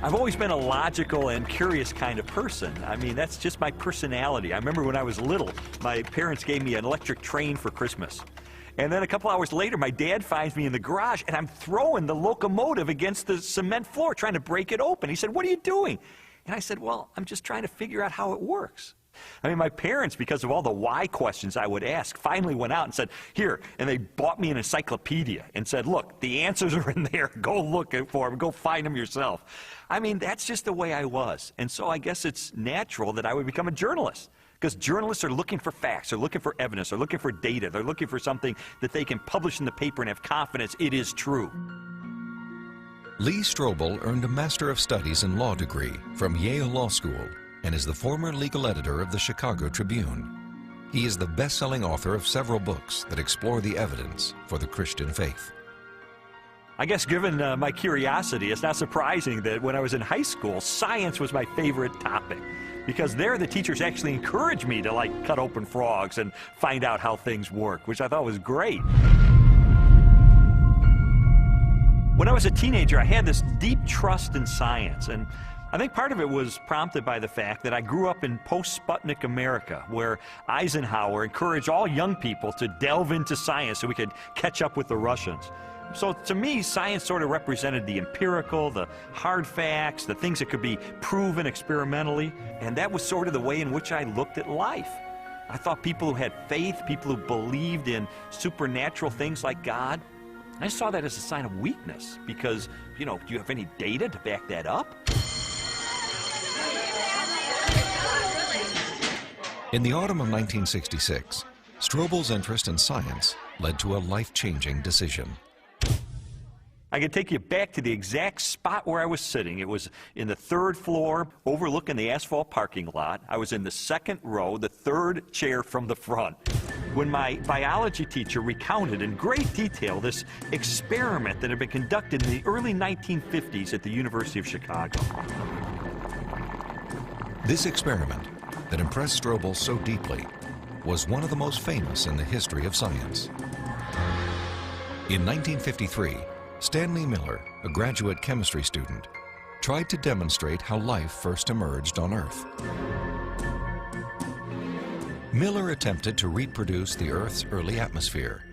I've always been a logical and curious kind of person. I mean, that's just my personality. I remember when I was little, my parents gave me an electric train for Christmas. And then a couple hours later, my dad finds me in the garage, and I'm throwing the locomotive against the cement floor, trying to break it open. He said, "What are you doing?" And I said, "Well, I'm just trying to figure out how it works." I mean, my parents, because of all the why questions I would ask, finally went out and said, "Here," and they bought me an encyclopedia and said, "Look, the answers are in there. Go look for them. Go find them yourself." I mean, that's just the way I was. And so I guess it's natural that I would become a journalist, because journalists are looking for facts, they're looking for evidence, they're looking for data, they're looking for something that they can publish in the paper and have confidence it is true. Lee Strobel earned a Master of Studies in Law degree from Yale Law School and is the former legal editor of the Chicago Tribune. He is the best-selling author of several books that explore the evidence for the Christian faith. I guess given my curiosity, it's not surprising that when I was in high school, science was my favorite topic, because there the teachers actually encouraged me to like cut open frogs and find out how things work, which I thought was great. When I was a teenager, I had this deep trust in science, and I think part of it was prompted by the fact that I grew up in post-Sputnik America, where Eisenhower encouraged all young people to delve into science so we could catch up with the Russians. So to me, science sort of represented the empirical, the hard facts, the things that could be proven experimentally, and that was sort of the way in which I looked at life. I thought people who had faith, people who believed in supernatural things like God, I saw that as a sign of weakness, because, you know, do you have any data to back that up? In the autumn of 1966, Strobel's interest in science led to a life-changing decision. I can take you back to the exact spot where I was sitting. It was in the third floor, overlooking the asphalt parking lot. I was in the second row, the third chair from the front, when my biology teacher recounted in great detail this experiment that had been conducted in the early 1950s at the University of Chicago. This experiment that impressed Strobel so deeply was one of the most famous in the history of science. In 1953, Stanley Miller, a graduate chemistry student, tried to demonstrate how life first emerged on Earth. Miller attempted to reproduce the Earth's early atmosphere.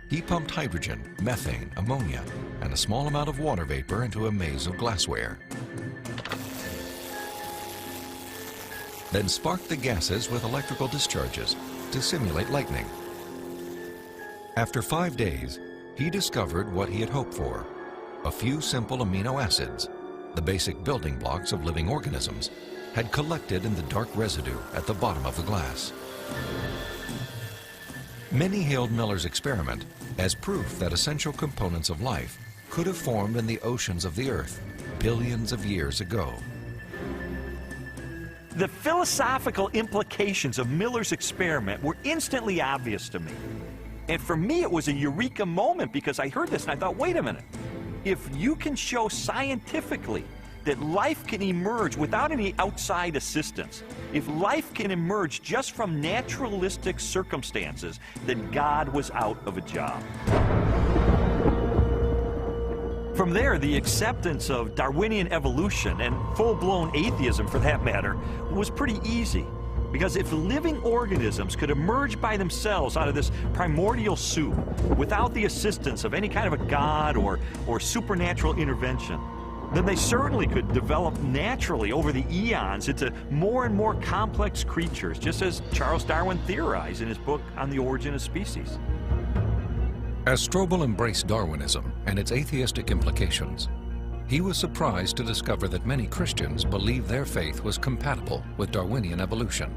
He pumped hydrogen, methane, ammonia, and a small amount of water vapor into a maze of glassware. Then sparked the gases with electrical discharges to simulate lightning. After 5 days, he discovered what he had hoped for: a few simple amino acids, the basic building blocks of living organisms, had collected in the dark residue at the bottom of the glass. Many hailed Miller's experiment as proof that essential components of life could have formed in the oceans of the Earth billions of years ago. The philosophical implications of Miller's experiment were instantly obvious to me. And for me, it was a eureka moment, because I heard this and I thought, wait a minute. If you can show scientifically that life can emerge without any outside assistance, if life can emerge just from naturalistic circumstances, then God was out of a job. From there, the acceptance of Darwinian evolution, and full-blown atheism for that matter, was pretty easy. Because if living organisms could emerge by themselves out of this primordial soup without the assistance of any kind of a god or supernatural intervention, then they certainly could develop naturally over the eons into more and more complex creatures, just as Charles Darwin theorized in his book On the Origin of Species. As Strobel embraced Darwinism and its atheistic implications, he was surprised to discover that many Christians believed their faith was compatible with Darwinian evolution.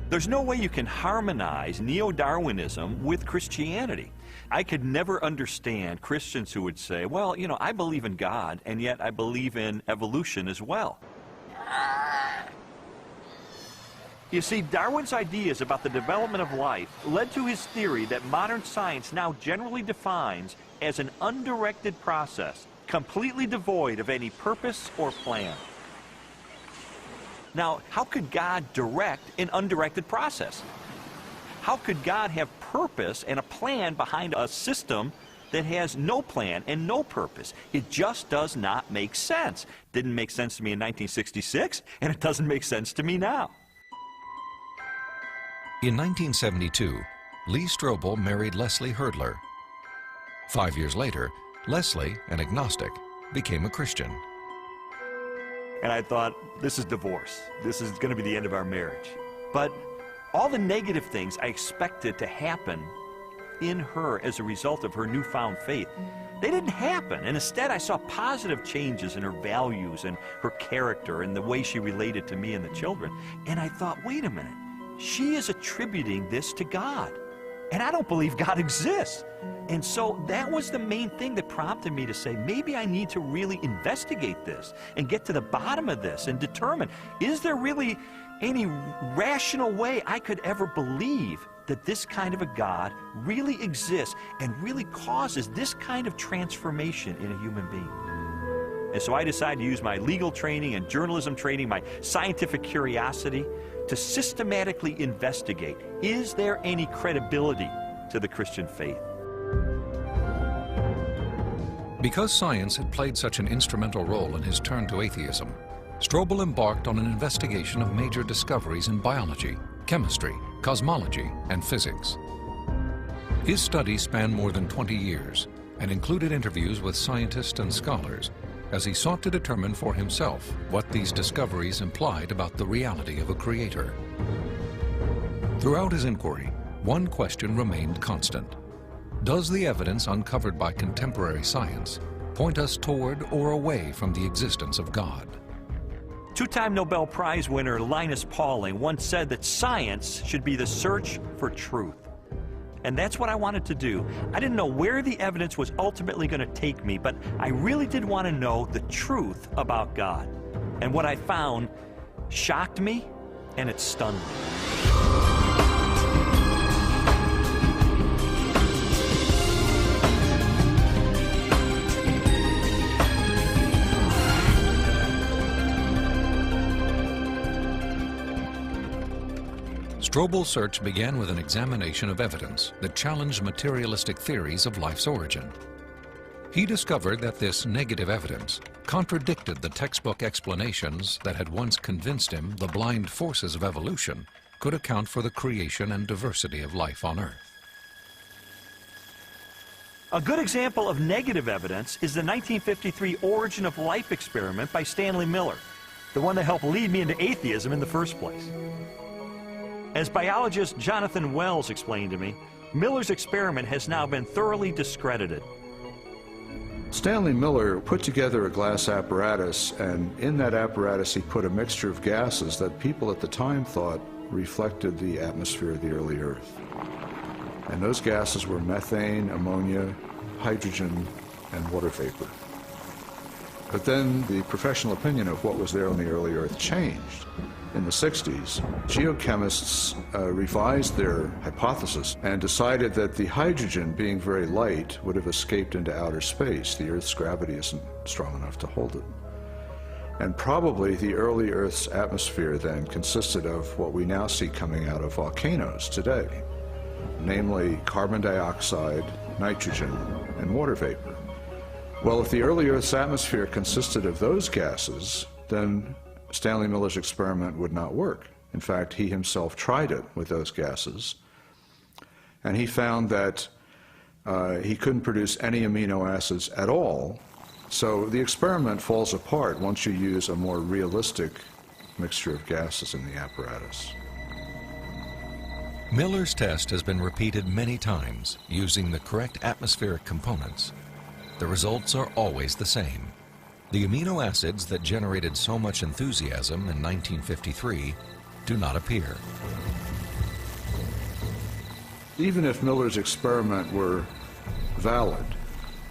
There's no way you can harmonize neo-Darwinism with Christianity. I could never understand Christians who would say, well, you know, I believe in God, and yet I believe in evolution as well. You see, Darwin's ideas about the development of life led to his theory that modern science now generally defines as an undirected process, completely devoid of any purpose or plan. Now, how could God direct an undirected process? How could God have purpose and a plan behind a system that has no plan and no purpose. It just does not make sense. Didn't make sense to me in 1966, and it doesn't make sense to me now. In 1972, Lee Strobel married Leslie Herdler. 5 years later, Leslie, an agnostic, became a Christian. And I thought, this is divorce. This is going to be the end of our marriage. But all the negative things I expected to happen in her as a result of her newfound faith, they didn't happen. And instead, I saw positive changes in her values and her character and the way she related to me and the children. And I thought, wait a minute, she is attributing this to God. And I don't believe God exists. And so that was the main thing that prompted me to say, maybe I need to really investigate this and get to the bottom of this and determine, is there really any rational way I could ever believe that this kind of a God really exists and really causes this kind of transformation in a human being? And so I decided to use my legal training and journalism training, my scientific curiosity, to systematically investigate, is there any credibility to the Christian faith? Because science had played such an instrumental role in his turn to atheism, Strobel embarked on an investigation of major discoveries in biology, chemistry, cosmology, and physics. His study spanned more than 20 years and included interviews with scientists and scholars as he sought to determine for himself what these discoveries implied about the reality of a creator. Throughout his inquiry, one question remained constant. Does the evidence uncovered by contemporary science point us toward or away from the existence of God? Two-time Nobel Prize winner Linus Pauling once said that science should be the search for truth. And that's what I wanted to do. I didn't know where the evidence was ultimately going to take me, but I really did want to know the truth about God. And what I found shocked me, and it stunned me. Strobel's search began with an examination of evidence that challenged materialistic theories of life's origin. He discovered that this negative evidence contradicted the textbook explanations that had once convinced him the blind forces of evolution could account for the creation and diversity of life on Earth. A good example of negative evidence is the 1953 Origin of Life experiment by Stanley Miller, the one that helped lead me into atheism in the first place. As biologist Jonathan Wells explained to me, Miller's experiment has now been thoroughly discredited. Stanley Miller put together a glass apparatus, and in that apparatus he put a mixture of gases that people at the time thought reflected the atmosphere of the early Earth. And those gases were methane, ammonia, hydrogen, and water vapor. But then the professional opinion of what was there on the early Earth changed. In the 60s, geochemists revised their hypothesis and decided that the hydrogen, being very light, would have escaped into outer space. The Earth's gravity isn't strong enough to hold it. And probably the early Earth's atmosphere then consisted of what we now see coming out of volcanoes today, namely carbon dioxide, nitrogen, and water vapor. Well, if the early Earth's atmosphere consisted of those gases, then Stanley Miller's experiment would not work. In fact, he himself tried it with those gases, and he found that he couldn't produce any amino acids at all. So the experiment falls apart once you use a more realistic mixture of gases in the apparatus. Miller's test has been repeated many times using the correct atmospheric components. The results are always the same. The amino acids that generated so much enthusiasm in 1953 do not appear. Even if Miller's experiment were valid,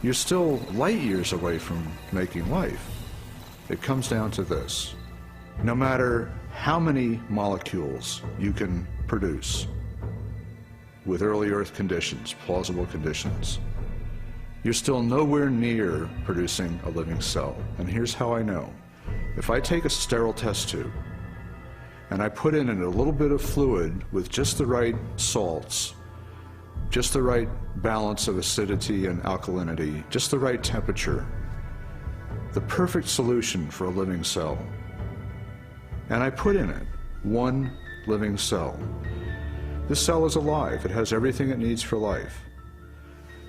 you're still light years away from making life. It comes down to this. No matter how many molecules you can produce with early Earth conditions, plausible conditions, you're still nowhere near producing a living cell. And here's how I know. If I take a sterile test tube and I put in a little bit of fluid with just the right salts, just the right balance of acidity and alkalinity, just the right temperature, the perfect solution for a living cell. And I put in it one living cell. This cell is alive. It has everything it needs for life.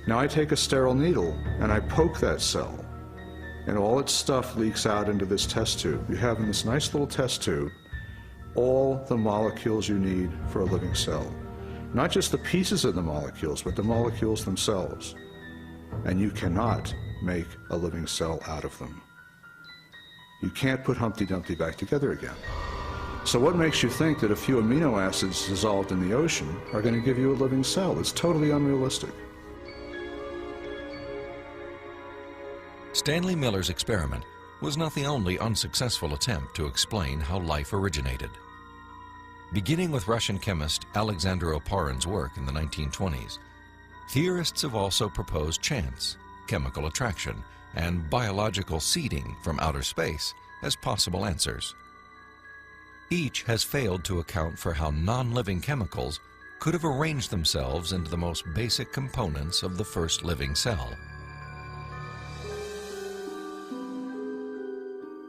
Now I take a sterile needle and I poke that cell, and all its stuff leaks out into this test tube. You have in this nice little test tube all the molecules you need for a living cell. Not just the pieces of the molecules, but the molecules themselves. And you cannot make a living cell out of them. You can't put Humpty Dumpty back together again. So what makes you think that a few amino acids dissolved in the ocean are going to give you a living cell? It's totally unrealistic. Stanley Miller's experiment was not the only unsuccessful attempt to explain how life originated. Beginning with Russian chemist Alexander Oparin's work in the 1920s, theorists have also proposed chance, chemical attraction, and biological seeding from outer space as possible answers. Each has failed to account for how non-living chemicals could have arranged themselves into the most basic components of the first living cell.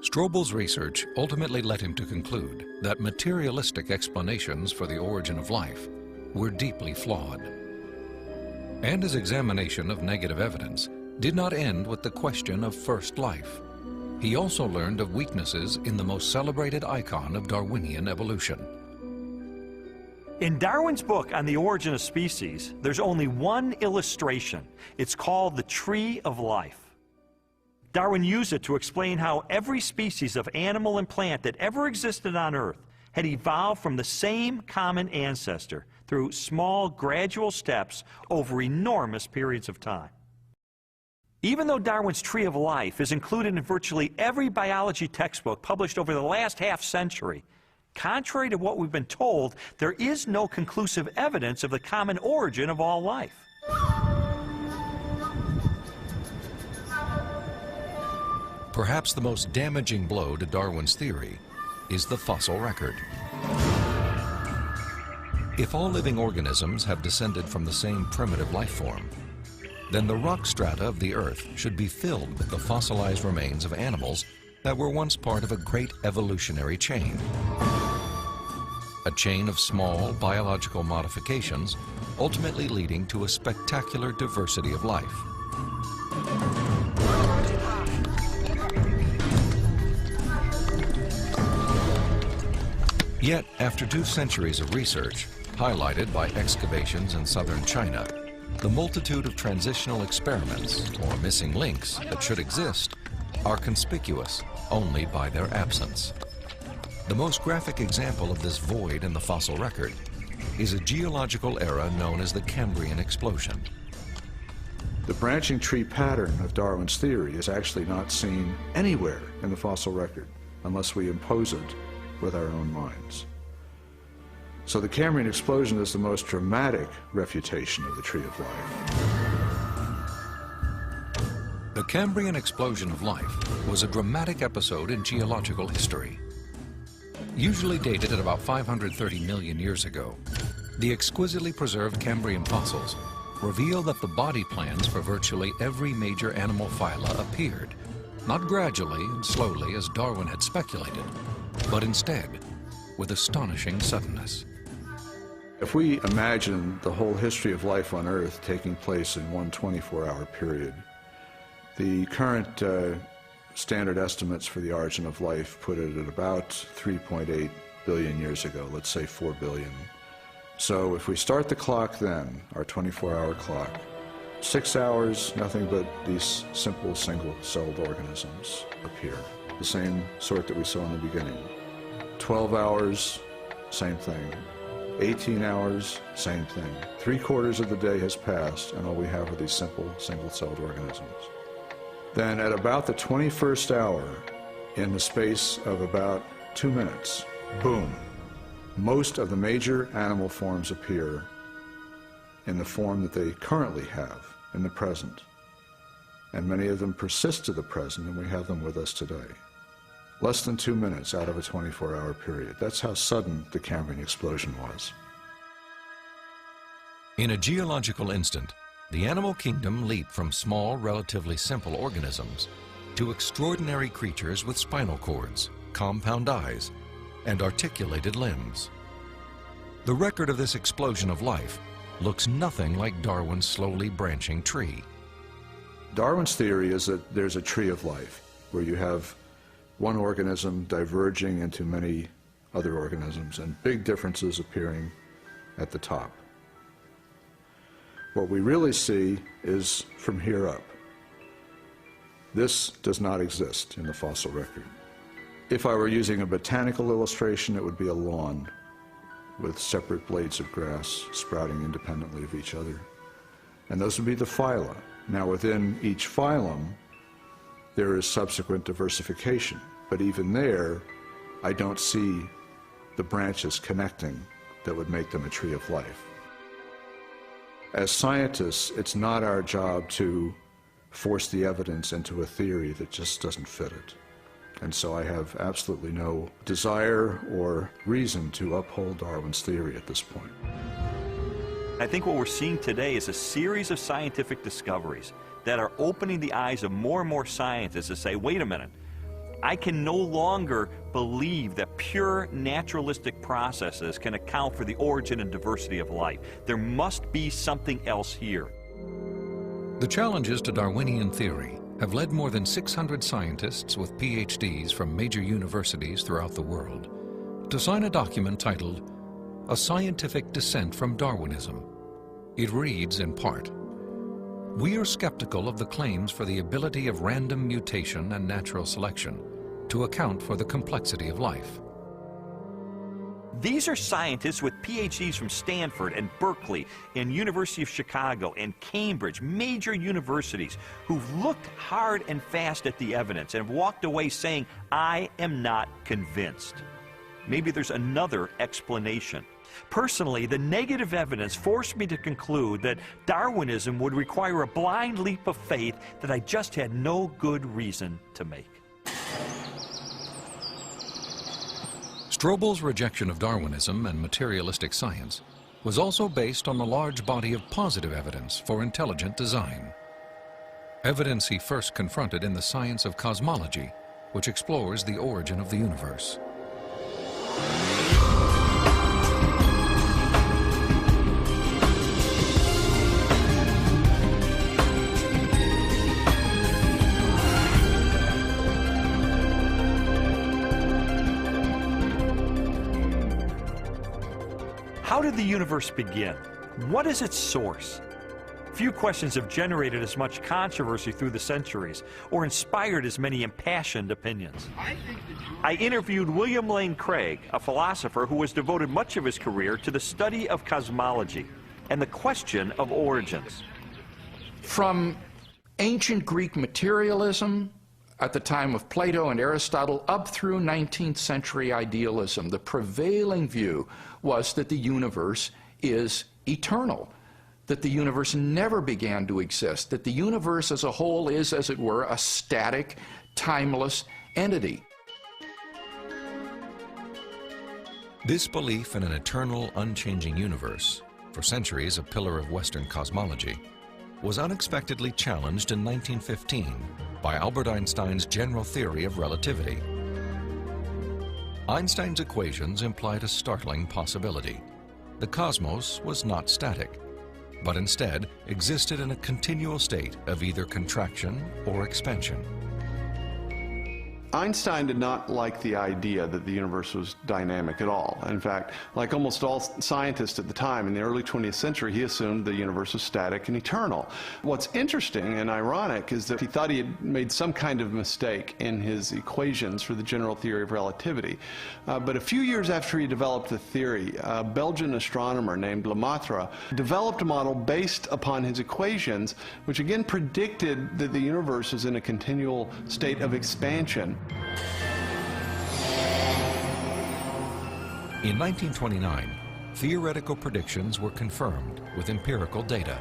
Strobel's research ultimately led him to conclude that materialistic explanations for the origin of life were deeply flawed. And his examination of negative evidence did not end with the question of first life. He also learned of weaknesses in the most celebrated icon of Darwinian evolution. In Darwin's book on the origin of species, there's only one illustration. It's called the Tree of Life. Darwin used it to explain how every species of animal and plant that ever existed on Earth had evolved from the same common ancestor through small, gradual steps over enormous periods of time. Even though Darwin's Tree of Life is included in virtually every biology textbook published over the last half-century, contrary to what we've been told, there is no conclusive evidence of the common origin of all life. Perhaps the most damaging blow to Darwin's theory is the fossil record. If all living organisms have descended from the same primitive life form, then the rock strata of the Earth should be filled with the fossilized remains of animals that were once part of a great evolutionary chain. A chain of small biological modifications, ultimately leading to a spectacular diversity of life. Yet, after 2 centuries of research, highlighted by excavations in southern China, the multitude of transitional experiments, or missing links, that should exist are conspicuous only by their absence. The most graphic example of this void in the fossil record is a geological era known as the Cambrian explosion. The branching tree pattern of Darwin's theory is actually not seen anywhere in the fossil record unless we impose it with our own minds. So the Cambrian explosion is the most dramatic refutation of the Tree of Life. The Cambrian explosion of life was a dramatic episode in geological history. Usually dated at about 530 million years ago, the exquisitely preserved Cambrian fossils reveal that the body plans for virtually every major animal phyla appeared, not gradually and slowly as Darwin had speculated, but instead with astonishing suddenness. If we imagine the whole history of life on Earth taking place in one 24-hour period, the current standard estimates for the origin of life put it at about 3.8 billion years ago, let's say 4 billion. So if we start the clock then, our 24-hour clock, 6 hours, nothing but these simple single-celled organisms appear, the same sort that we saw in the beginning. 12 hours, same thing. 18 hours, same thing. 3/4 of the day has passed, and all we have are these simple single-celled organisms. Then at about the 21st hour, in the space of about 2 minutes, boom, most of the major animal forms appear in the form that they currently have in the present. And many of them persist to the present, and we have them with us today. Less than 2 minutes out of a 24-hour period. That's how sudden the Cambrian explosion was. In a geological instant, the animal kingdom leaped from small, relatively simple organisms to extraordinary creatures with spinal cords, compound eyes, and articulated limbs. The record of this explosion of life looks nothing like Darwin's slowly branching tree. Darwin's theory is that there's a tree of life, where you have one organism diverging into many other organisms and big differences appearing at the top. What we really see is from here up. This does not exist in the fossil record. If I were using a botanical illustration, it would be a lawn with separate blades of grass sprouting independently of each other. And those would be the phyla. Now, within each phylum, there is subsequent diversification. But even there, I don't see the branches connecting that would make them a tree of life. As scientists, it's not our job to force the evidence into a theory that just doesn't fit it. And so I have absolutely no desire or reason to uphold Darwin's theory at this point. I think what we're seeing today is a series of scientific discoveries that are opening the eyes of more and more scientists to say, wait a minute, I can no longer believe that pure naturalistic processes can account for the origin and diversity of life. There must be something else here. The challenges to Darwinian theory have led more than 600 scientists with PhDs from major universities throughout the world to sign a document titled A Scientific Dissent from Darwinism. It reads in part, "We are skeptical of the claims for the ability of random mutation and natural selection to account for the complexity of life." These are scientists with PhDs from Stanford and Berkeley and University of Chicago and Cambridge, major universities, who've looked hard and fast at the evidence and have walked away saying, I am not convinced. Maybe there's another explanation. Personally, the negative evidence forced me to conclude that Darwinism would require a blind leap of faith that I just had no good reason to make. Strobel's rejection of Darwinism and materialistic science was also based on a large body of positive evidence for intelligent design. Evidence he first confronted in the science of cosmology, which explores the origin of the universe. How did the universe begin? What is its source? Few questions have generated as much controversy through the centuries or inspired as many impassioned opinions. I interviewed William Lane Craig, a philosopher who has devoted much of his career to the study of cosmology and the question of origins. From ancient Greek materialism at the time of Plato and Aristotle up through 19th century idealism, the prevailing view was that the universe is eternal, that the universe never began to exist, that the universe as a whole is, as it were, a static, timeless entity. This belief in an eternal, unchanging universe, for centuries a pillar of Western cosmology, was unexpectedly challenged in 1915 by Albert Einstein's general theory of relativity. Einstein's equations implied a startling possibility. The cosmos was not static, but instead existed in a continual state of either contraction or expansion. Einstein did not like the idea that the universe was dynamic at all. In fact, like almost all scientists at the time, in the early 20th century, he assumed the universe was static and eternal. What's interesting and ironic is that he thought he had made some kind of mistake in his equations for the general theory of relativity. But a few years after he developed the theory, a Belgian astronomer named Lemaitre developed a model based upon his equations, which again predicted that the universe was in a continual state of expansion. In 1929, theoretical predictions were confirmed with empirical data.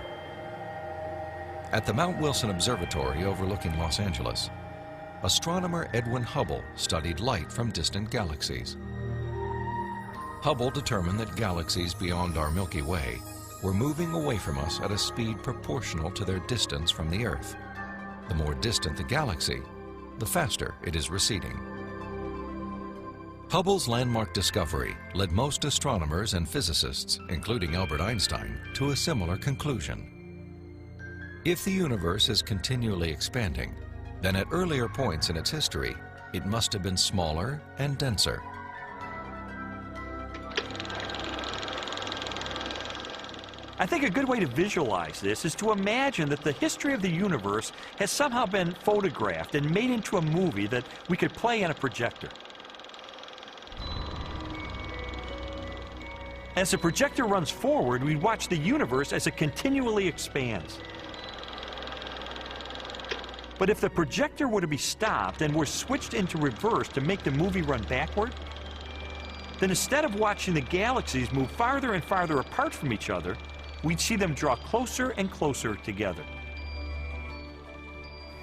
At the Mount Wilson Observatory overlooking Los Angeles, astronomer Edwin Hubble studied light from distant galaxies. Hubble determined that galaxies beyond our Milky Way were moving away from us at a speed proportional to their distance from the Earth. The more distant the galaxy, the faster it is receding. Hubble's landmark discovery led most astronomers and physicists, including Albert Einstein, to a similar conclusion. If the universe is continually expanding, then at earlier points in its history, it must have been smaller and denser. I think a good way to visualize this is to imagine that the history of the universe has somehow been photographed and made into a movie that we could play on a projector. As the projector runs forward, we watch the universe as it continually expands. But if the projector were to be stopped and were switched into reverse to make the movie run backward, then instead of watching the galaxies move farther and farther apart from each other, we'd see them draw closer and closer together.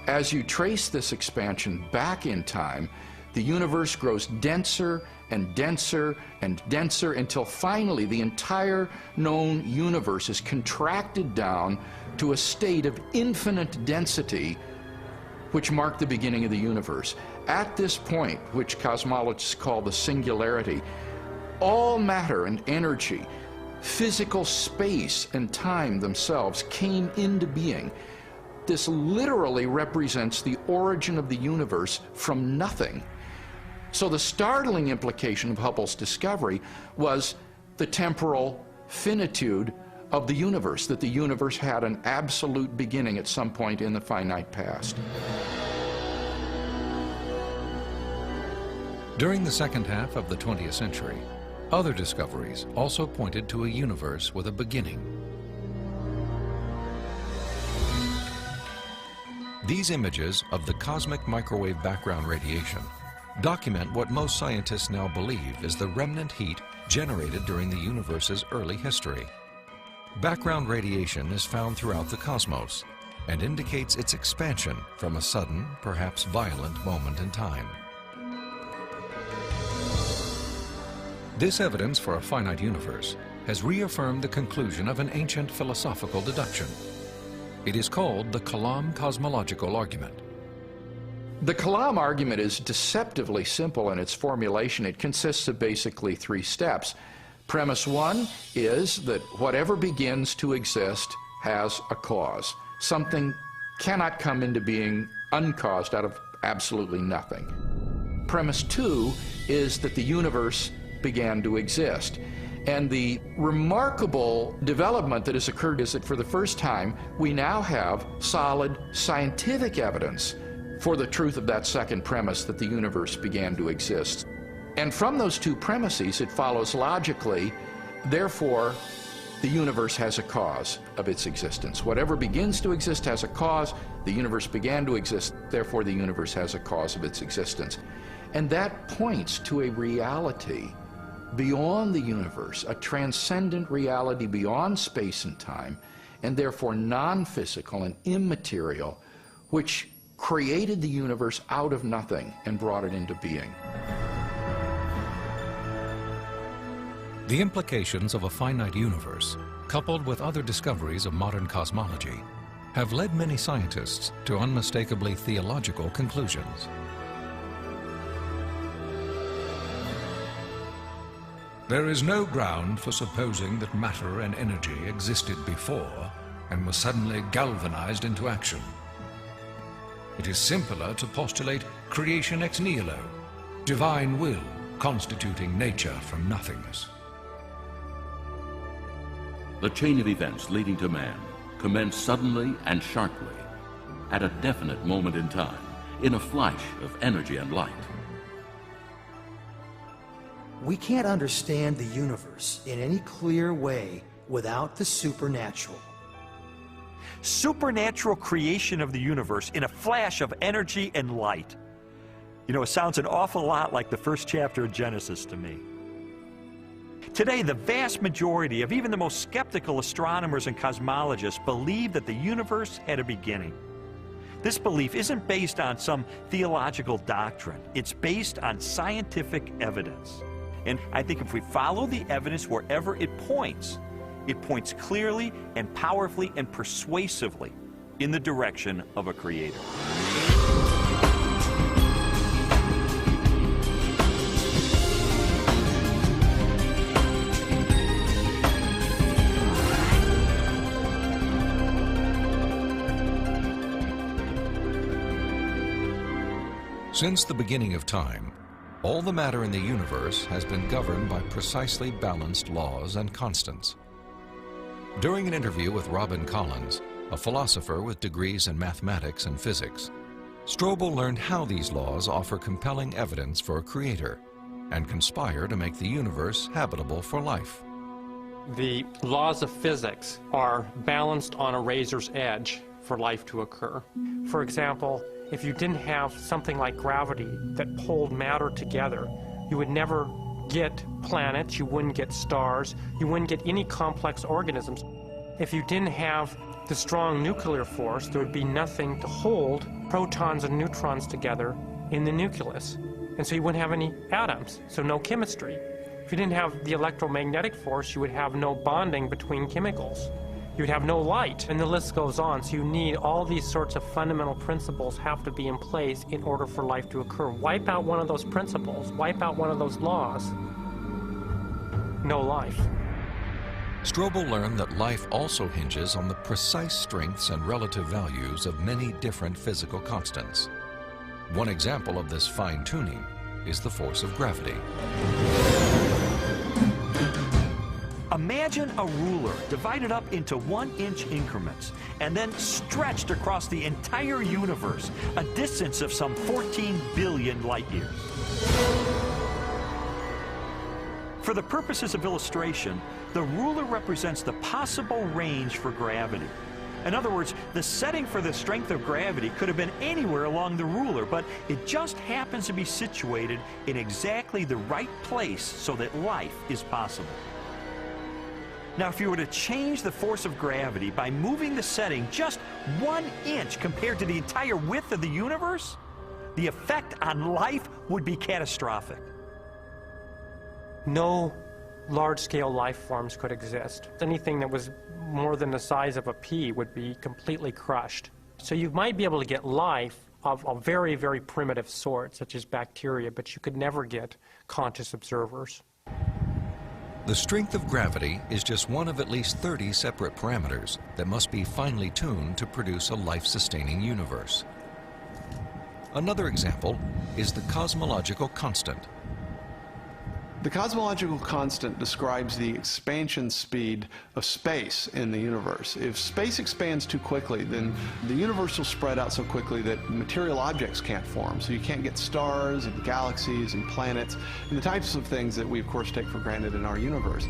As you trace this expansion back in time, the universe grows denser and denser and denser until finally the entire known universe is contracted down to a state of infinite density, which marked the beginning of the universe. At this point, which cosmologists call the singularity, all matter and energy, physical space and time themselves came into being. This literally represents the origin of the universe from nothing. So the startling implication of Hubble's discovery was the temporal finitude of the universe, that the universe had an absolute beginning at some point in the finite past. During the second half of the 20th century, other discoveries also pointed to a universe with a beginning. These images of the cosmic microwave background radiation document what most scientists now believe is the remnant heat generated during the universe's early history. Background radiation is found throughout the cosmos and indicates its expansion from a sudden, perhaps violent moment in time. This evidence for a finite universe has reaffirmed the conclusion of an ancient philosophical deduction. It is called the Kalam cosmological argument. The Kalam argument is deceptively simple in its formulation. It consists of basically three steps. Premise one is that whatever begins to exist has a cause. Something cannot come into being uncaused out of absolutely nothing. Premise two is that the universe began to exist. And the remarkable development that has occurred is that for the first time, we now have solid scientific evidence for the truth of that second premise, that the universe began to exist. And from those two premises, it follows logically, therefore, the universe has a cause of its existence. Whatever begins to exist has a cause. The universe began to exist, therefore the universe has a cause of its existence. And that points to a reality beyond the universe, a transcendent reality beyond space and time, and therefore non-physical and immaterial, which created the universe out of nothing and brought it into being. The implications of a finite universe, coupled with other discoveries of modern cosmology, have led many scientists to unmistakably theological conclusions. There is no ground for supposing that matter and energy existed before and were suddenly galvanized into action. It is simpler to postulate creation ex nihilo, divine will constituting nature from nothingness. The chain of events leading to man commenced suddenly and sharply, at a definite moment in time, in a flash of energy and light. We can't understand the universe in any clear way without the supernatural. Supernatural creation of the universe in a flash of energy and light. You know, it sounds an awful lot like the first chapter of Genesis to me. Today, the vast majority of even the most skeptical astronomers and cosmologists believe that the universe had a beginning. This belief isn't based on some theological doctrine. It's based on scientific evidence. And I think if we follow the evidence wherever it points, It points clearly and powerfully and persuasively in the direction of a creator. Since the beginning of time, all the matter in the universe has been governed by precisely balanced laws and constants. During an interview with Robin Collins, a philosopher with degrees in mathematics and physics, Strobel learned how these laws offer compelling evidence for a creator and conspire to make the universe habitable for life. The laws of physics are balanced on a razor's edge for life to occur. For example, if you didn't have something like gravity that pulled matter together, you would never get planets, you wouldn't get stars, you wouldn't get any complex organisms. If you didn't have the strong nuclear force, there would be nothing to hold protons and neutrons together in the nucleus. And so you wouldn't have any atoms, so no chemistry. If you didn't have the electromagnetic force, you would have no bonding between chemicals. You would have no light, and the list goes on. So you need all these sorts of fundamental principles have to be in place in order for life to occur. Wipe out one of those principles, wipe out one of those laws, no life. Strobel learned that life also hinges on the precise strengths and relative values of many different physical constants. One example of this fine-tuning is the force of gravity. Imagine a ruler divided up into 1-inch increments and then stretched across the entire universe, a distance of some 14 billion light years. For the purposes of illustration, the ruler represents the possible range for gravity. In other words, the setting for the strength of gravity could have been anywhere along the ruler, but it just happens to be situated in exactly the right place so that life is possible. Now, if you were to change the force of gravity by moving the setting just 1 inch compared to the entire width of the universe, the effect on life would be catastrophic. No large-scale life forms could exist. Anything that was more than the size of a pea would be completely crushed. So you might be able to get life of a very, very primitive sort, such as bacteria, but you could never get conscious observers. The strength of gravity is just one of at least 30 separate parameters that must be finely tuned to produce a life-sustaining universe. Another example is the cosmological constant. The cosmological constant describes the expansion speed of space in the universe. If space expands too quickly, then the universe will spread out so quickly that material objects can't form. So you can't get stars and galaxies and planets and the types of things that we, of course, take for granted in our universe.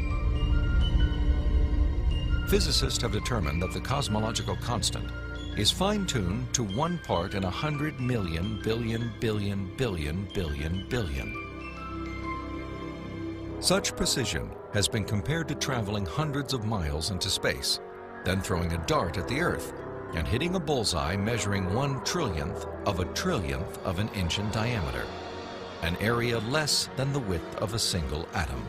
Physicists have determined that the cosmological constant is fine-tuned to 1 part in 100 million billion billion billion billion billion. Such precision has been compared to traveling hundreds of miles into space, then throwing a dart at the Earth and hitting a bullseye measuring 1/trillionth of an inch in diameter, an area less than the width of a single atom.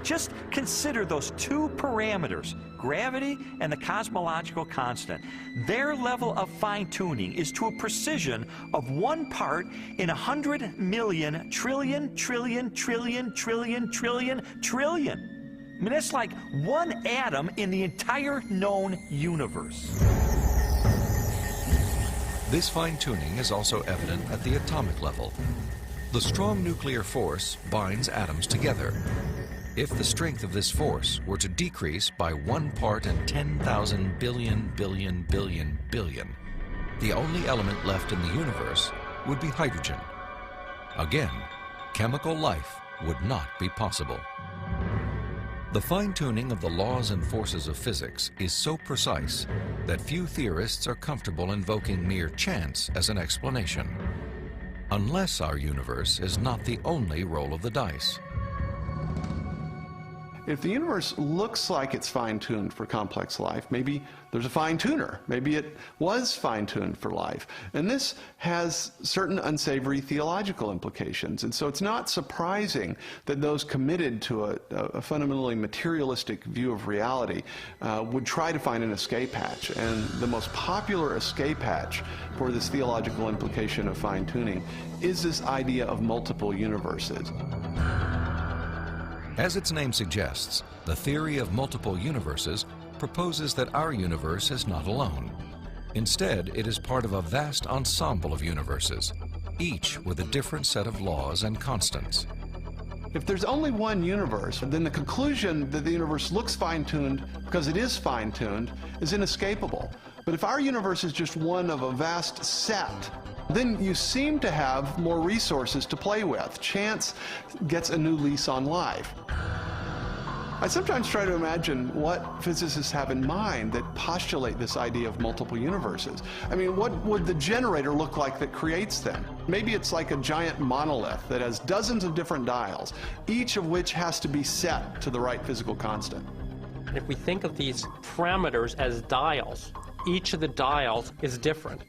Just consider those two parameters, gravity and the cosmological constant. Their level of fine-tuning is to a precision of 1 part in 100 million trillion, trillion, trillion, trillion, trillion, trillion. I mean, that's like 1 atom in the entire known universe. This fine-tuning is also evident at the atomic level. The strong nuclear force binds atoms together. If the strength of this force were to decrease by 1 part in 10,000 billion billion billion billion, the only element left in the universe would be hydrogen. Again, chemical life would not be possible. The fine-tuning of the laws and forces of physics is so precise that few theorists are comfortable invoking mere chance as an explanation, unless our universe is not the only roll of the dice. if the universe looks like it's fine-tuned for complex life, maybe there's a fine-tuner. Maybe it was fine-tuned for life. And this has certain unsavory theological implications. And so it's not surprising that those committed to a fundamentally materialistic view of reality would try to find an escape hatch. And the most popular escape hatch for this theological implication of fine-tuning is this idea of multiple universes. As its name suggests, the theory of multiple universes proposes that our universe is not alone. Instead, it is part of a vast ensemble of universes, each with a different set of laws and constants. If there's only one universe, then the conclusion that the universe looks fine-tuned because it is fine-tuned is inescapable. But if our universe is just one of a vast set, then you seem to have more resources to play with. Chance gets a new lease on life. I sometimes try to imagine what physicists have in mind that postulate this idea of multiple universes. I mean, what would the generator look like that creates them? Maybe it's like a giant monolith that has dozens of different dials, each of which has to be set to the right physical constant. If we think of these parameters as dials, each of the dials is different.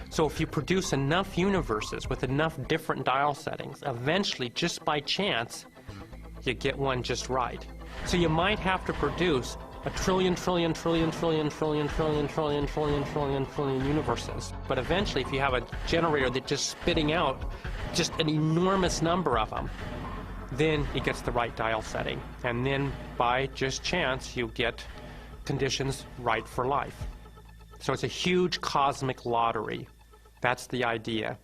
So if you produce enough universes with enough different dial settings, eventually, just by chance, you get one just right. So you might have to produce a trillion universes. But eventually, if you have a generator that's just spitting out just an enormous number of them, then it gets the right dial setting. And then, by just chance, you get conditions right for life. So it's a huge cosmic lottery. That's the idea.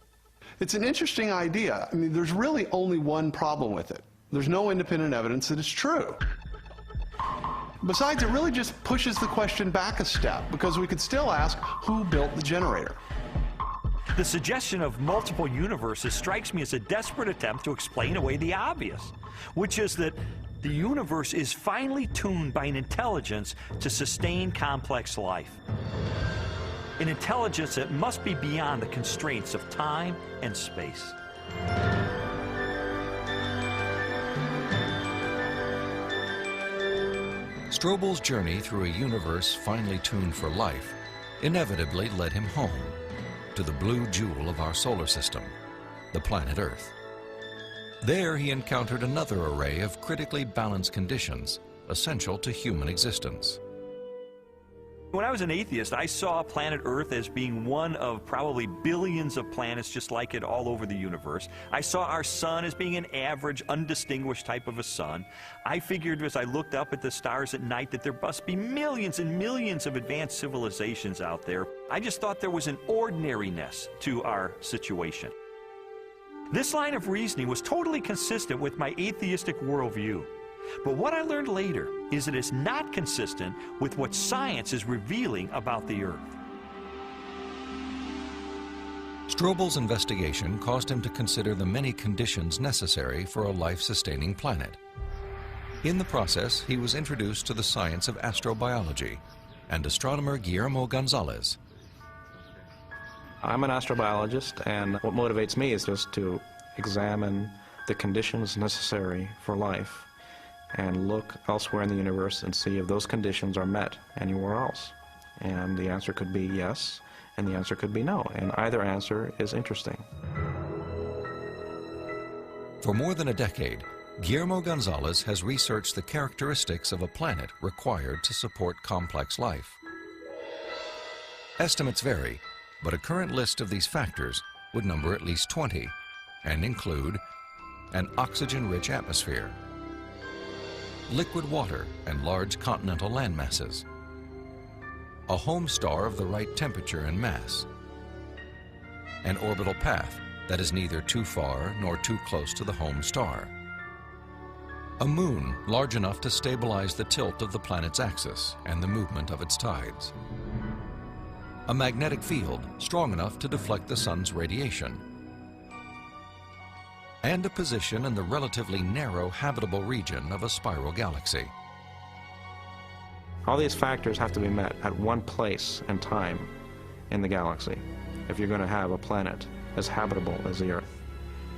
It's an interesting idea. I mean, there's really only one problem with it. There's no independent evidence that it's true. Besides, it really just pushes the question back a step, because we could still ask, who built the generator? The suggestion of multiple universes strikes me as a desperate attempt to explain away the obvious, which is that the universe is finely tuned by an intelligence to sustain complex life. An intelligence that must be beyond the constraints of time and space. Strobel's journey through a universe finely tuned for life inevitably led him home, to the blue jewel of our solar system, the planet Earth. There he encountered another array of critically balanced conditions essential to human existence. When I was an atheist, I saw planet Earth as being one of probably billions of planets just like it all over the universe. I saw our sun as being an average, undistinguished type of a sun. I figured as I looked up at the stars at night that there must be millions and millions of advanced civilizations out there. I just thought there was an ordinariness to our situation. This line of reasoning was totally consistent with my atheistic worldview. But what I learned later is it is not consistent with what science is revealing about the Earth. Strobel's investigation caused him to consider the many conditions necessary for a life-sustaining planet. In the process, he was introduced to the science of astrobiology and astronomer Guillermo Gonzalez. I'm an astrobiologist, and what motivates me is just to examine the conditions necessary for life and look elsewhere in the universe and see if those conditions are met anywhere else. And the answer could be yes, and the answer could be no, and either answer is interesting. For more than a decade, Guillermo Gonzalez has researched the characteristics of a planet required to support complex life. Estimates vary, but a current list of these factors would number at least 20 and include an oxygen-rich atmosphere, liquid water and large continental land masses, a home star of the right temperature and mass, an orbital path that is neither too far nor too close to the home star, a moon large enough to stabilize the tilt of the planet's axis and the movement of its tides, a magnetic field strong enough to deflect the sun's radiation, and a position in the relatively narrow habitable region of a spiral galaxy. All these factors have to be met at one place and time in the galaxy if you're going to have a planet as habitable as the Earth,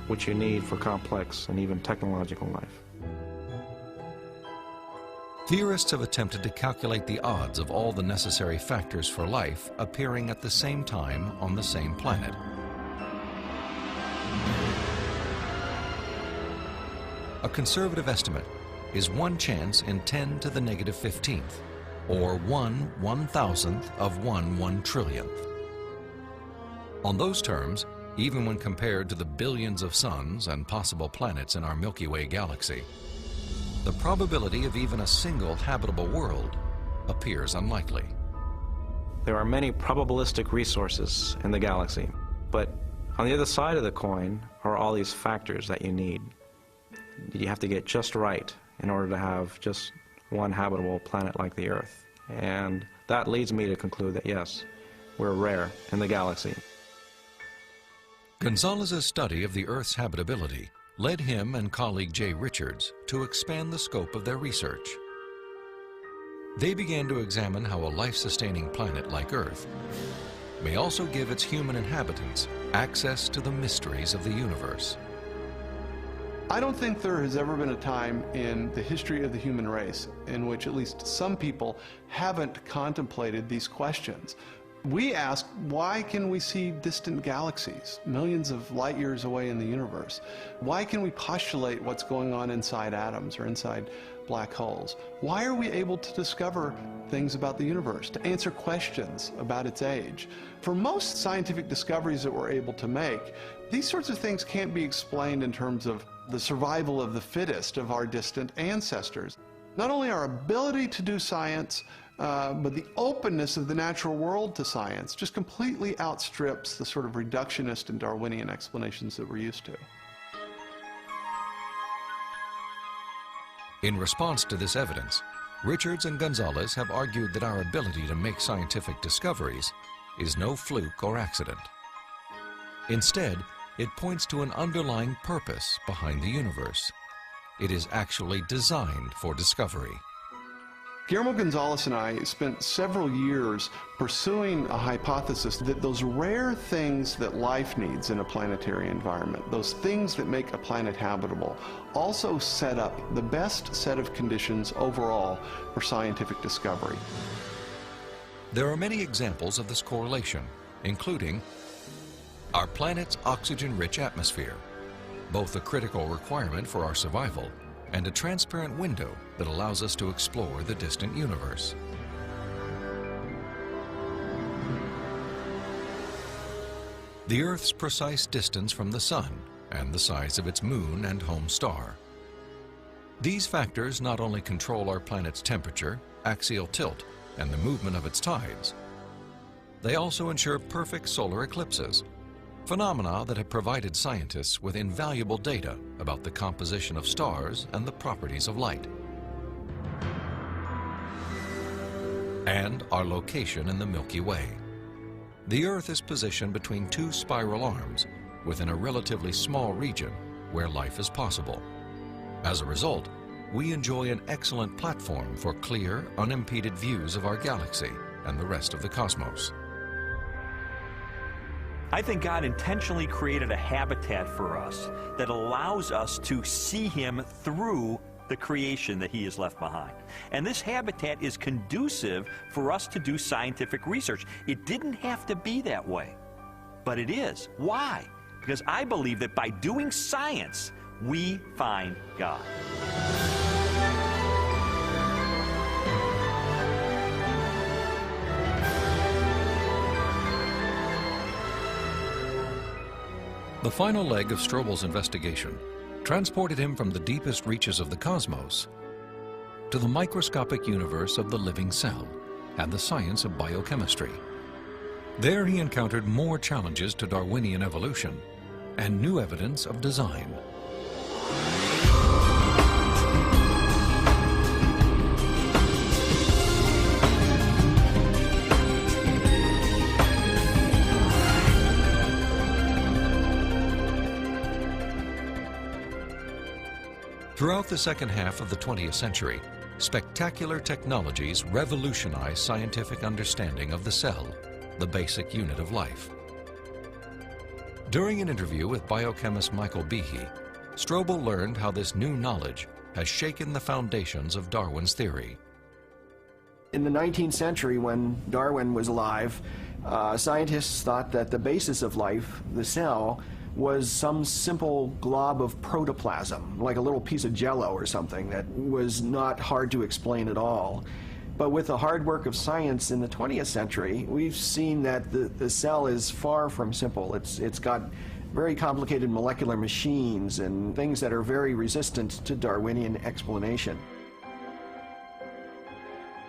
which you need for complex and even technological life. Theorists have attempted to calculate the odds of all the necessary factors for life appearing at the same time on the same planet. A conservative estimate is 1 chance in 10 to the negative 15th, or 1/1000th of 1 trillionth. On those terms, even when compared to the billions of suns and possible planets in our Milky Way galaxy, the probability of even a single habitable world appears unlikely. There are many probabilistic resources in the galaxy, but on the other side of the coin are all these factors that you need. You have to get just right in order to have just one habitable planet like the Earth. And that leads me to conclude that yes, we're rare in the galaxy. Gonzalez's study of the Earth's habitability led him and colleague Jay Richards to expand the scope of their research. They began to examine how a life-sustaining planet like Earth may also give its human inhabitants access to the mysteries of the universe. I don't think there has ever been a time in the history of the human race in which at least some people haven't contemplated these questions. We ask, why can we see distant galaxies, millions of light years away in the universe? Why can we postulate what's going on inside atoms or inside black holes? Why are we able to discover things about the universe, to answer questions about its age? For most scientific discoveries that we're able to make, these sorts of things can't be explained in terms of the survival of the fittest of our distant ancestors. Not only our ability to do science, but the openness of the natural world to science just completely outstrips the sort of reductionist and Darwinian explanations that we're used to. In response to this evidence, Richards and Gonzalez have argued that our ability to make scientific discoveries is no fluke or accident. Instead, it points to an underlying purpose behind the universe. It is actually designed for discovery. Guillermo Gonzalez and I spent several years pursuing a hypothesis that those rare things that life needs in a planetary environment, those things that make a planet habitable, also set up the best set of conditions overall for scientific discovery. There are many examples of this correlation, including our planet's oxygen-rich atmosphere, both a critical requirement for our survival and a transparent window that allows us to explore the distant universe. The Earth's precise distance from the Sun and the size of its moon and home star. These factors not only control our planet's temperature, axial tilt, and the movement of its tides, they also ensure perfect solar eclipses, phenomena that have provided scientists with invaluable data about the composition of stars and the properties of light. And our location in the Milky Way. The Earth is positioned between two spiral arms within a relatively small region where life is possible. As a result, we enjoy an excellent platform for clear, unimpeded views of our galaxy and the rest of the cosmos. I think God intentionally created a habitat for us that allows us to see Him through the creation that He has left behind. And this habitat is conducive for us to do scientific research. It didn't have to be that way, but it is. Why? Because I believe that by doing science, we find God. The final leg of Strobel's investigation transported him from the deepest reaches of the cosmos to the microscopic universe of the living cell and the science of biochemistry. There he encountered more challenges to Darwinian evolution and new evidence of design. Throughout the second half of the 20th century, spectacular technologies revolutionized scientific understanding of the cell, the basic unit of life. During an interview with biochemist Michael Behe, Strobel learned how this new knowledge has shaken the foundations of Darwin's theory. In the 19th century, when Darwin was alive, scientists thought that the basis of life, the cell, was some simple glob of protoplasm, like a little piece of jello or something that was not hard to explain at all. But with the hard work of science in the 20th century, we've seen that the cell is far from simple. It's got very complicated molecular machines and things that are very resistant to Darwinian explanation.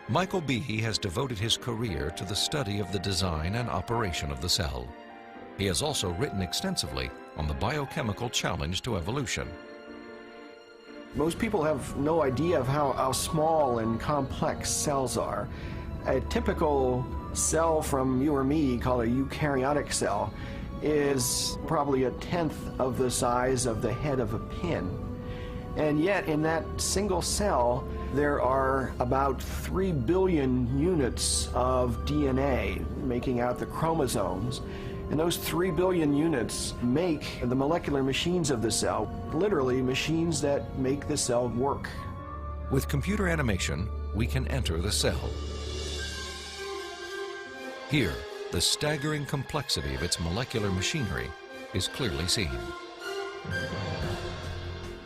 Michael Behe has devoted his career to the study of the design and operation of the cell. He has also written extensively on the biochemical challenge to evolution. Most people have no idea of how small and complex cells are. A typical cell from you or me, called a eukaryotic cell, is probably 1/10 of the size of the head of a pin. And yet, in that single cell, there are about 3 billion units of DNA, making out the chromosomes. And those 3 billion units make the molecular machines of the cell, literally machines that make the cell work. With computer animation, we can enter the cell. Here, the staggering complexity of its molecular machinery is clearly seen.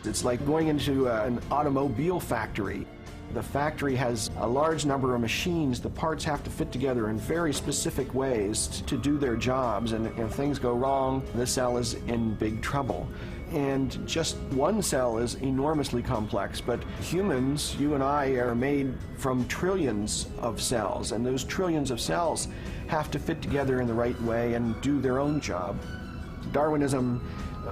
It's like going into an automobile factory. The factory has a large number of machines. The parts have to fit together in very specific ways to do their jobs, and if things go wrong, the cell is in big trouble. And just one cell is enormously complex, but humans, you and I, are made from trillions of cells, and those trillions of cells have to fit together in the right way and do their own job. Darwinism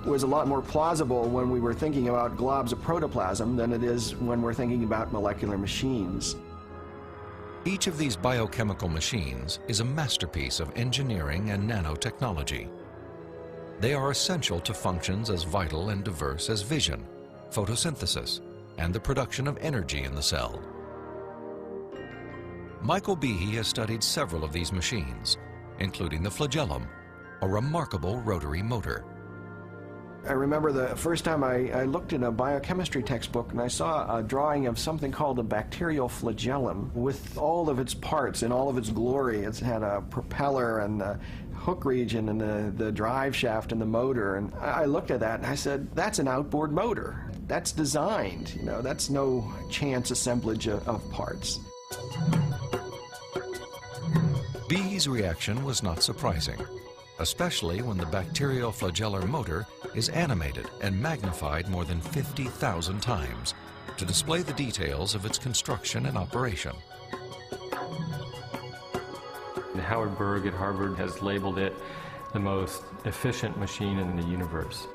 was a lot more plausible when we were thinking about globs of protoplasm than it is when we're thinking about molecular machines. Each of these biochemical machines is a masterpiece of engineering and nanotechnology. They are essential to functions as vital and diverse as vision, photosynthesis, and the production of energy in the cell. Michael Behe has studied several of these machines, including the flagellum, a remarkable rotary motor. I remember the first time I looked in a biochemistry textbook and I saw a drawing of something called a bacterial flagellum with all of its parts in all of its glory. It had a propeller and the hook region and the drive shaft and the motor. And I looked at that and I said, that's an outboard motor. That's designed, you know, that's no chance assemblage of parts. Behe's reaction was not surprising, especially when the bacterial flagellar motor is animated and magnified more than 50,000 times to display the details of its construction and operation. Howard Berg at Harvard has labeled it the most efficient machine in the universe.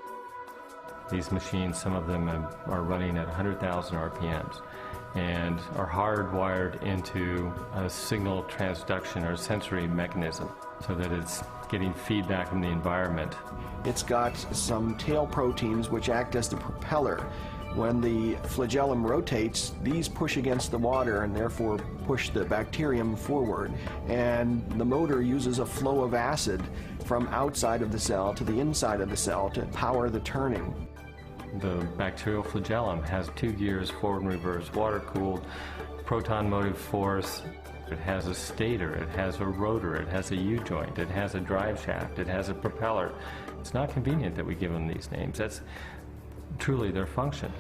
These machines, some of them are running at 100,000 RPMs and are hardwired into a signal transduction or sensory mechanism so that it's getting feedback from the environment. It's got some tail proteins which act as the propeller. When the flagellum rotates, these push against the water and therefore push the bacterium forward. And the motor uses a flow of acid from outside of the cell to the inside of the cell to power the turning. The bacterial flagellum has 2 gears, forward and reverse, water-cooled, proton motive force. It has a stator, it has a rotor, it has a U-joint, it has a drive shaft, it has a propeller. It's not convenient that we give them these names. That's truly their function.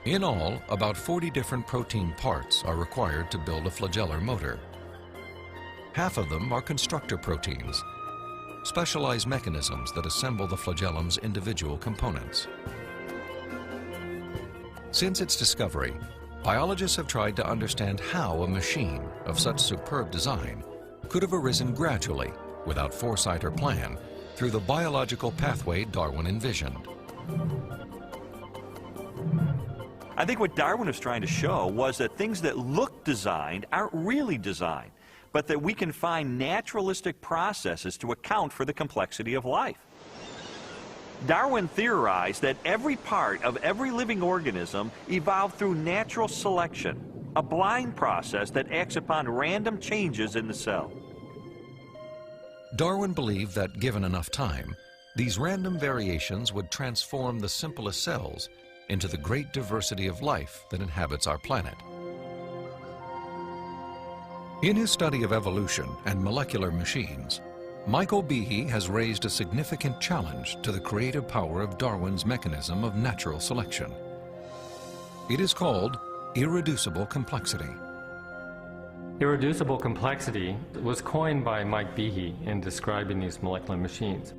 In all, about 40 different protein parts are required to build a flagellar motor. Half of them are constructor proteins, specialized mechanisms that assemble the flagellum's individual components. Since its discovery, biologists have tried to understand how a machine of such superb design could have arisen gradually, without foresight or plan, through the biological pathway Darwin envisioned. I think what Darwin was trying to show was that things that look designed aren't really designed, but that we can find naturalistic processes to account for the complexity of life. Darwin theorized that every part of every living organism evolved through natural selection, a blind process that acts upon random changes in the cell. Darwin believed that, given enough time, These random variations would transform the simplest cells into the great diversity of life that inhabits our planet. In his study of evolution and molecular machines, Michael Behe has raised a significant challenge to the creative power of Darwin's mechanism of natural selection. It is called irreducible complexity. Irreducible complexity was coined by Mike Behe in describing these molecular machines.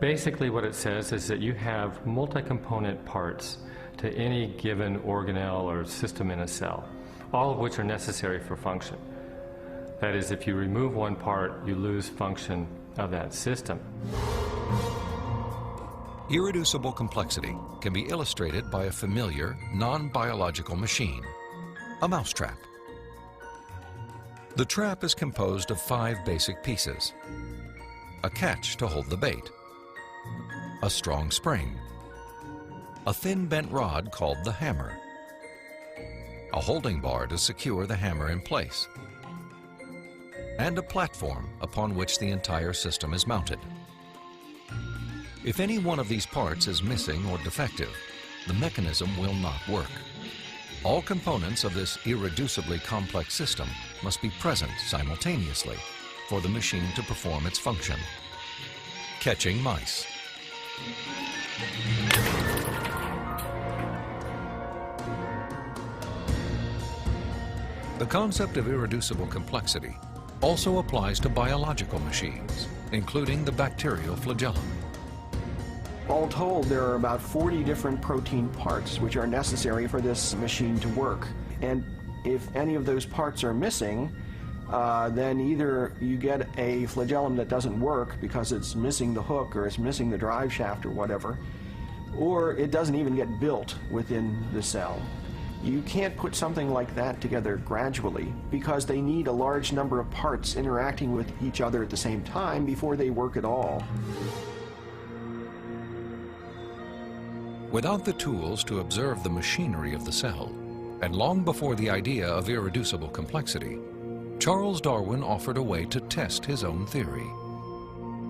Basically what it says is that you have multi-component parts to any given organelle or system in a cell, all of which are necessary for function. That is, if you remove one part, you lose function of that system. Irreducible complexity can be illustrated by a familiar, non-biological machine, a mousetrap. The trap is composed of 5 basic pieces: a catch to hold the bait, a strong spring, a thin bent rod called the hammer, a holding bar to secure the hammer in place, and a platform upon which the entire system is mounted. If any one of these parts is missing or defective, the mechanism will not work. All components of this irreducibly complex system must be present simultaneously for the machine to perform its function. Catching mice. The concept of irreducible complexity also applies to biological machines, including the bacterial flagellum. All told, there are about 40 different protein parts which are necessary for this machine to work. And if any of those parts are missing, then either you get a flagellum that doesn't work because it's missing the hook or it's missing the drive shaft or whatever, or it doesn't even get built within the cell. You can't put something like that together gradually because they need a large number of parts interacting with each other at the same time before they work at all. Without the tools to observe the machinery of the cell, and long before the idea of irreducible complexity, Charles Darwin offered a way to test his own theory.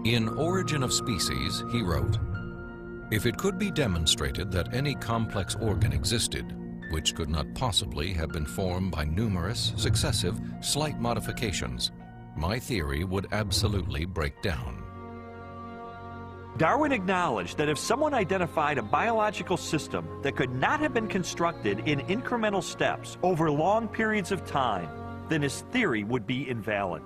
In Origin of Species, he wrote, "If it could be demonstrated that any complex organ existed, which could not possibly have been formed by numerous, successive, slight modifications, my theory would absolutely break down." Darwin acknowledged that if someone identified a biological system that could not have been constructed in incremental steps over long periods of time, then his theory would be invalid.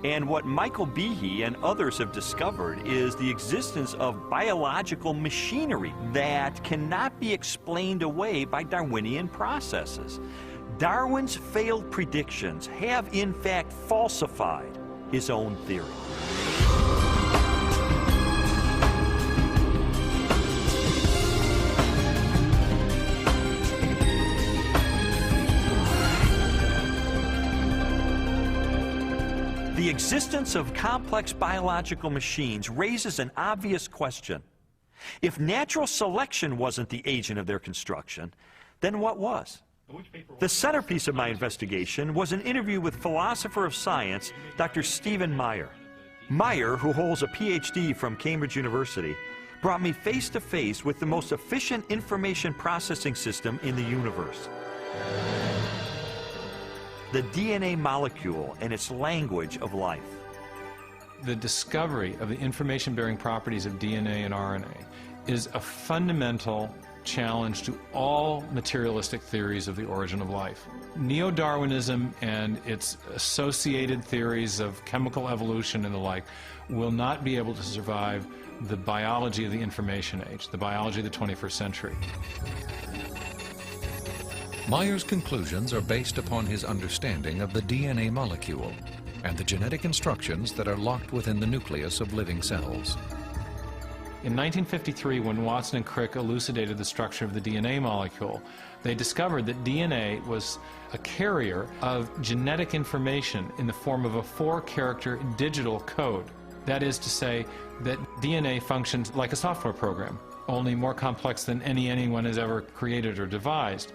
And what Michael Behe and others have discovered is the existence of biological machinery that cannot be explained away by Darwinian processes. Darwin's failed predictions have in fact falsified his own theory. The existence of complex biological machines raises an obvious question. If natural selection wasn't the agent of their construction, then what was? The centerpiece of my investigation was an interview with philosopher of science, Dr. Stephen Meyer. Meyer, who holds a PhD from Cambridge University, brought me face to face with the most efficient information processing system in the universe. The DNA molecule and its language of life. The discovery of the information-bearing properties of DNA and RNA is a fundamental challenge to all materialistic theories of the origin of life. Neo-Darwinism and its associated theories of chemical evolution and the like will not be able to survive the biology of the information age, the biology of the 21st century. Meyer's conclusions are based upon his understanding of the DNA molecule and the genetic instructions that are locked within the nucleus of living cells. In 1953, when Watson and Crick elucidated the structure of the DNA molecule, they discovered that DNA was a carrier of genetic information in the form of a 4-character digital code. That is to say that DNA functions like a software program, only more complex than anyone has ever created or devised.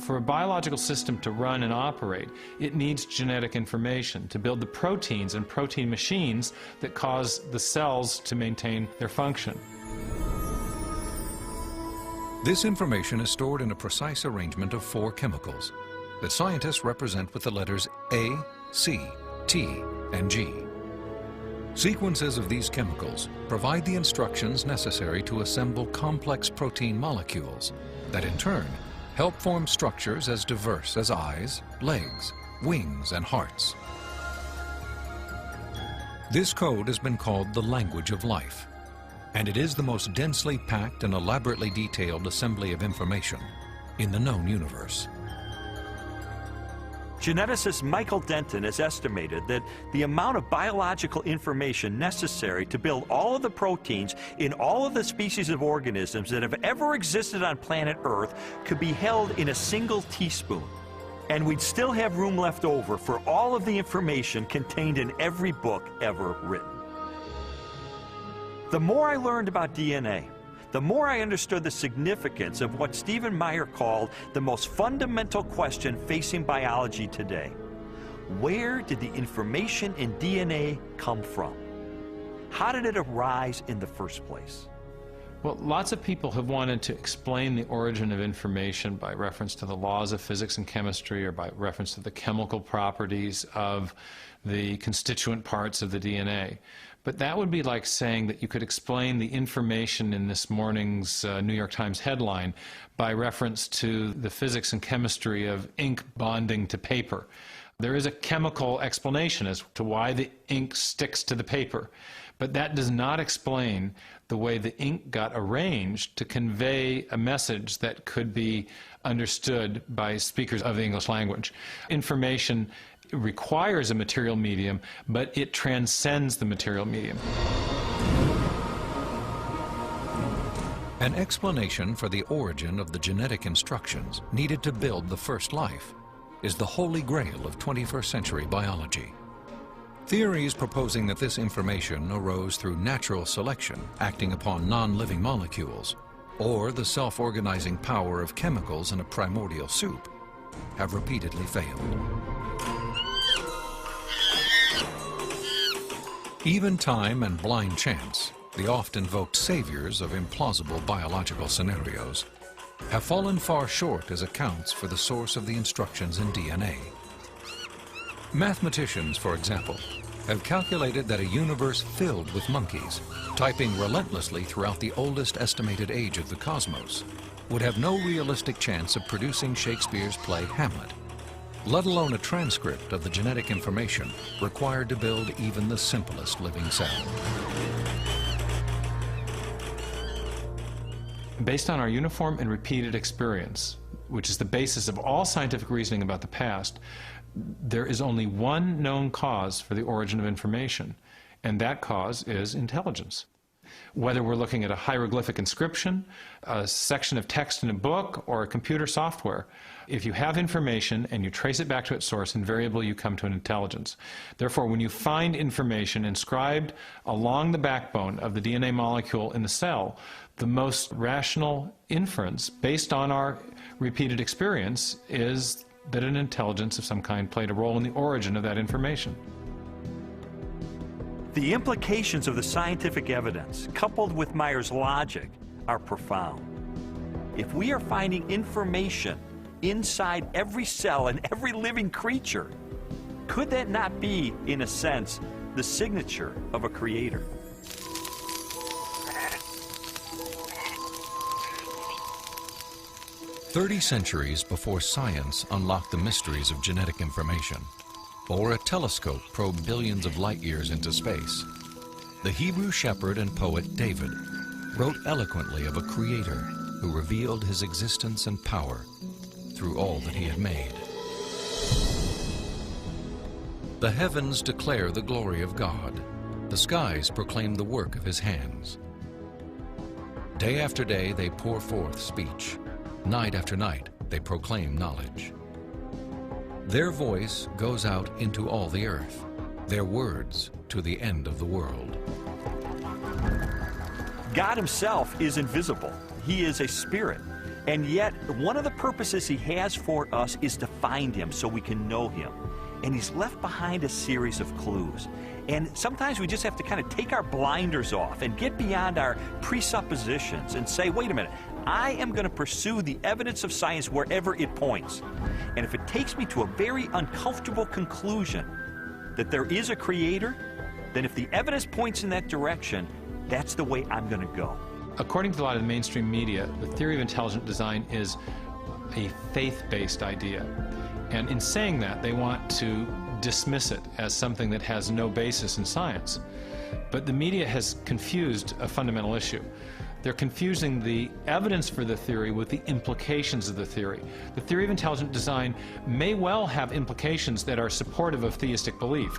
For a biological system to run and operate, it needs genetic information to build the proteins and protein machines that cause the cells to maintain their function. This information is stored in a precise arrangement of 4 chemicals that scientists represent with the letters A, C, T, and G. Sequences of these chemicals provide the instructions necessary to assemble complex protein molecules that in turn help form structures as diverse as eyes, legs, wings, and hearts. This code has been called the language of life, and it is the most densely packed and elaborately detailed assembly of information in the known universe. Geneticist Michael Denton has estimated that the amount of biological information necessary to build all of the proteins in all of the species of organisms that have ever existed on planet Earth could be held in a single teaspoon. And we'd still have room left over for all of the information contained in every book ever written. The more I learned about DNA, the more I understood the significance of what Stephen Meyer called the most fundamental question facing biology today. Where did the information in DNA come from? How did it arise in the first place? Well, lots of people have wanted to explain the origin of information by reference to the laws of physics and chemistry, or by reference to the chemical properties of the constituent parts of the DNA. But that would be like saying that you could explain the information in this morning's New York Times headline by reference to the physics and chemistry of ink bonding to paper. There is a chemical explanation as to why the ink sticks to the paper, but that does not explain the way the ink got arranged to convey a message that could be understood by speakers of the English language. Information requires a material medium, but it transcends the material medium. An explanation for the origin of the genetic instructions needed to build the first life is the holy grail of 21st century biology. Theories proposing that this information arose through natural selection acting upon non-living molecules, or the self-organizing power of chemicals in a primordial soup, have repeatedly failed. Even time and blind chance, the oft-invoked saviors of implausible biological scenarios, have fallen far short as accounts for the source of the instructions in DNA. Mathematicians, for example, have calculated that a universe filled with monkeys, typing relentlessly throughout the oldest estimated age of the cosmos, would have no realistic chance of producing Shakespeare's play Hamlet, let alone a transcript of the genetic information required to build even the simplest living cell. Based on our uniform and repeated experience, which is the basis of all scientific reasoning about the past, there is only one known cause for the origin of information, and that cause is intelligence. Whether we're looking at a hieroglyphic inscription, a section of text in a book, or a computer software, if you have information and you trace it back to its source, invariably you come to an intelligence. Therefore, when you find information inscribed along the backbone of the DNA molecule in the cell, the most rational inference, based on our repeated experience, is that an intelligence of some kind played a role in the origin of that information. The implications of the scientific evidence, coupled with Meyer's logic, are profound. If we are finding information inside every cell and every living creature, could that not be, in a sense, the signature of a creator? "30 centuries before science unlocked the mysteries of genetic information, or a telescope probed billions of light years into space, the Hebrew shepherd and poet David wrote eloquently of a creator who revealed his existence and power through all that he had made. The heavens declare the glory of God. The skies proclaim the work of his hands. Day after day they pour forth speech. Night after night they proclaim knowledge. Their voice goes out into all the earth, their words to the end of the world." God himself is invisible. He is a spirit. And yet, one of the purposes he has for us is to find him so we can know him. And he's left behind a series of clues. And sometimes we just have to kind of take our blinders off and get beyond our presuppositions and say, wait a minute, I am going to pursue the evidence of science wherever it points. And if it takes me to a very uncomfortable conclusion that there is a creator, then if the evidence points in that direction, that's the way I'm going to go. According to a lot of the mainstream media, the theory of intelligent design is a faith-based idea. And in saying that, they want to dismiss it as something that has no basis in science. But the media has confused a fundamental issue. They're confusing the evidence for the theory with the implications of the theory. The theory of intelligent design may well have implications that are supportive of theistic belief,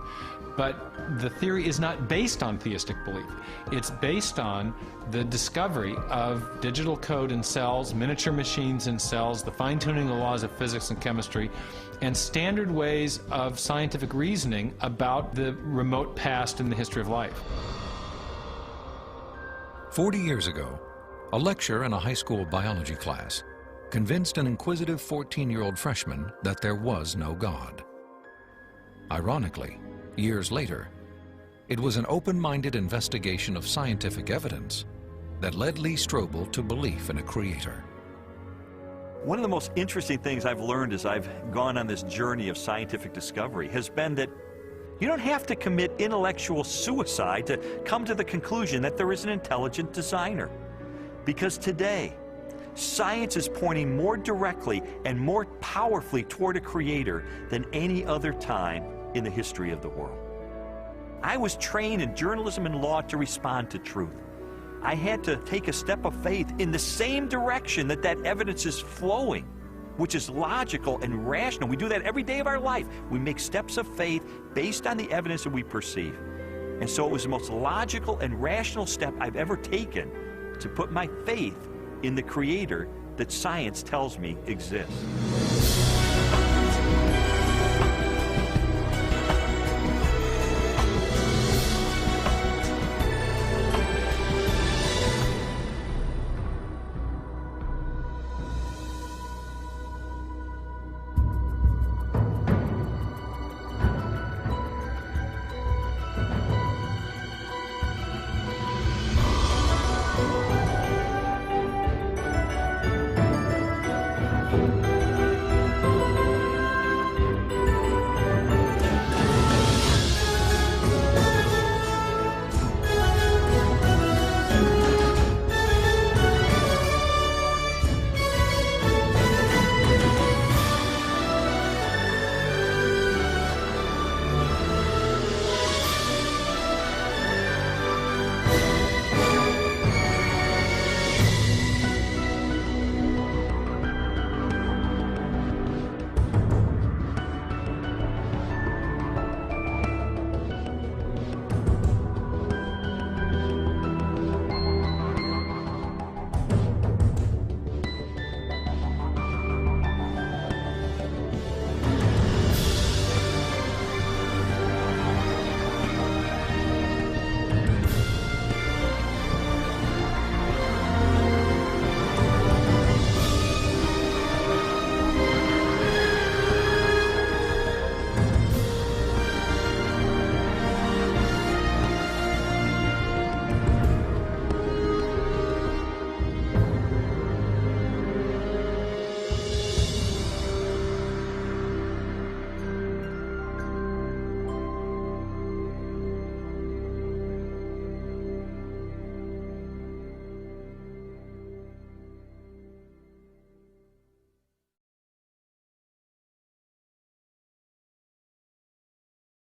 but the theory is not based on theistic belief. It's based on the discovery of digital code in cells, miniature machines in cells, the fine-tuning of the laws of physics and chemistry, and standard ways of scientific reasoning about the remote past in the history of life. 40 years ago, a lecturer in a high school biology class convinced an inquisitive 14-year-old freshman that there was no God. Ironically, years later, it was an open-minded investigation of scientific evidence that led Lee Strobel to belief in a creator. One of the most interesting things I've learned as I've gone on this journey of scientific discovery has been that you don't have to commit intellectual suicide to come to the conclusion that there is an intelligent designer. Because today, science is pointing more directly and more powerfully toward a creator than any other time in the history of the world. I was trained in journalism and law to respond to truth. I had to take a step of faith in the same direction that evidence is flowing, which is logical and rational. We do that every day of our life. We make steps of faith based on the evidence that we perceive. And so it was the most logical and rational step I've ever taken to put my faith in the creator that science tells me exists.